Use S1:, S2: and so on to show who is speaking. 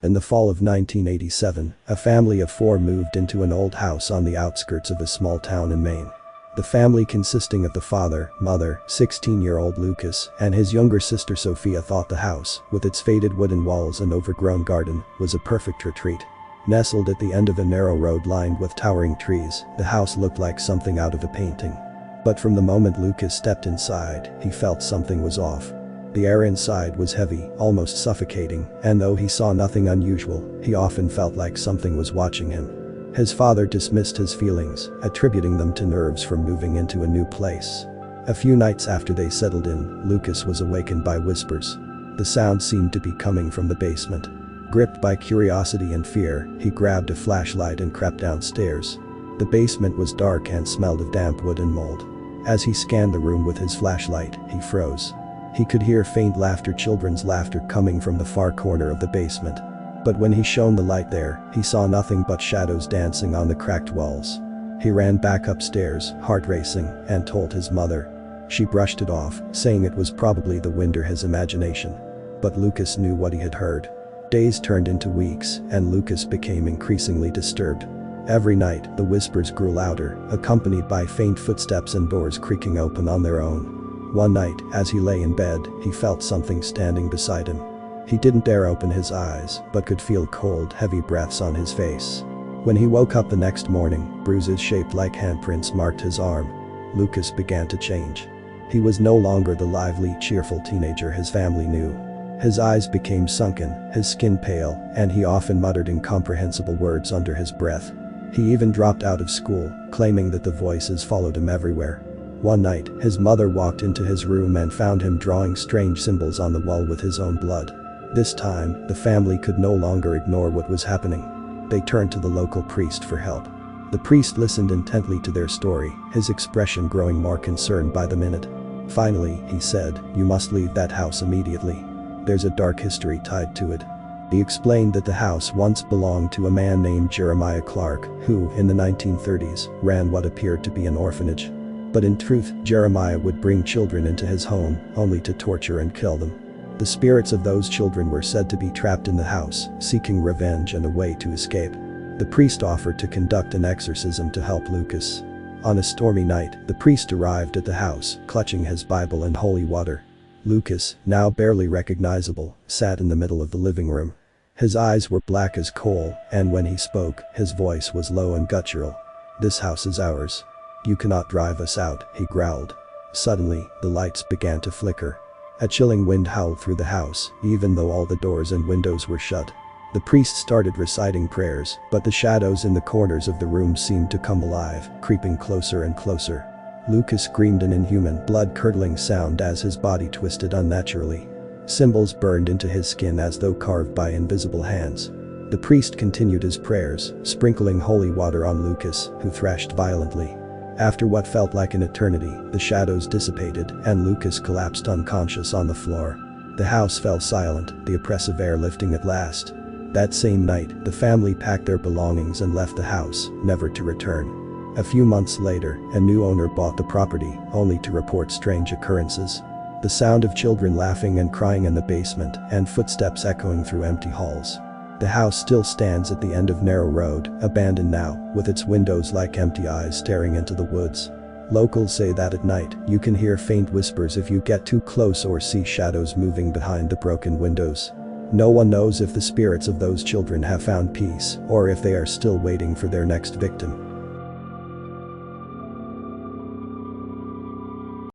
S1: In the fall of 1987, a family of 4 moved into an old house on the outskirts of a small town in Maine. The family, consisting of the father, mother, 16-year-old Lucas, and his younger sister Sophia, thought the house, with its faded wooden walls and overgrown garden, was a perfect retreat. Nestled at the end of a narrow road lined with towering trees, the house looked like something out of a painting. But from the moment Lucas stepped inside, he felt something was off. The air inside was heavy, almost suffocating, and though he saw nothing unusual, he often felt like something was watching him. His father dismissed his feelings, attributing them to nerves from moving into a new place. A few nights after they settled in, Lucas was awakened by whispers. The sound seemed to be coming from the basement. Gripped by curiosity and fear, he grabbed a flashlight and crept downstairs. The basement was dark and smelled of damp wood and mold. As he scanned the room with his flashlight, he froze. He could hear faint laughter, children's laughter, coming from the far corner of the basement. But when he shone the light there, he saw nothing but shadows dancing on the cracked walls. He ran back upstairs, heart racing, and told his mother. She brushed it off, saying it was probably the wind or his imagination. But Lucas knew what he had heard. Days turned into weeks, and Lucas became increasingly disturbed. Every night, the whispers grew louder, accompanied by faint footsteps and doors creaking open on their own. One night, as he lay in bed, he felt something standing beside him. He didn't dare open his eyes, but could feel cold, heavy breaths on his face. When he woke up the next morning, bruises shaped like handprints marked his arm. Lucas began to change. He was no longer the lively, cheerful teenager his family knew. His eyes became sunken, his skin pale, and he often muttered incomprehensible words under his breath. He even dropped out of school, claiming that the voices followed him everywhere. One night, his mother walked into his room and found him drawing strange symbols on the wall with his own blood. This time, the family could no longer ignore what was happening. They turned to the local priest for help. The priest listened intently to their story, his expression growing more concerned by the minute. Finally, he said, "You must leave that house immediately. There's a dark history tied to it." He explained that the house once belonged to a man named Jeremiah Clark, who, in the 1930s, ran what appeared to be an orphanage. But in truth, Jeremiah would bring children into his home, only to torture and kill them. The spirits of those children were said to be trapped in the house, seeking revenge and a way to escape. The priest offered to conduct an exorcism to help Lucas. On a stormy night, the priest arrived at the house, clutching his Bible and holy water. Lucas, now barely recognizable, sat in the middle of the living room. His eyes were black as coal, and when he spoke, his voice was low and guttural. "This house is ours. You cannot drive us out," he growled. Suddenly, the lights began to flicker. A chilling wind howled through the house, even though all the doors and windows were shut. The priest started reciting prayers, but the shadows in the corners of the room seemed to come alive, creeping closer and closer. Lucas screamed an inhuman, blood-curdling sound as his body twisted unnaturally. Symbols burned into his skin as though carved by invisible hands. The priest continued his prayers, sprinkling holy water on Lucas, who thrashed violently. After what felt like an eternity, the shadows dissipated, and Lucas collapsed unconscious on the floor. The house fell silent, the oppressive air lifting at last. That same night, the family packed their belongings and left the house, never to return. A few months later, a new owner bought the property, only to report strange occurrences. The sound of children laughing and crying in the basement, and footsteps echoing through empty halls. The house still stands at the end of narrow road, abandoned now, with its windows like empty eyes staring into the woods. Locals say that at night, you can hear faint whispers if you get too close or see shadows moving behind the broken windows. No one knows if the spirits of those children have found peace, or if they are still waiting for their next victim.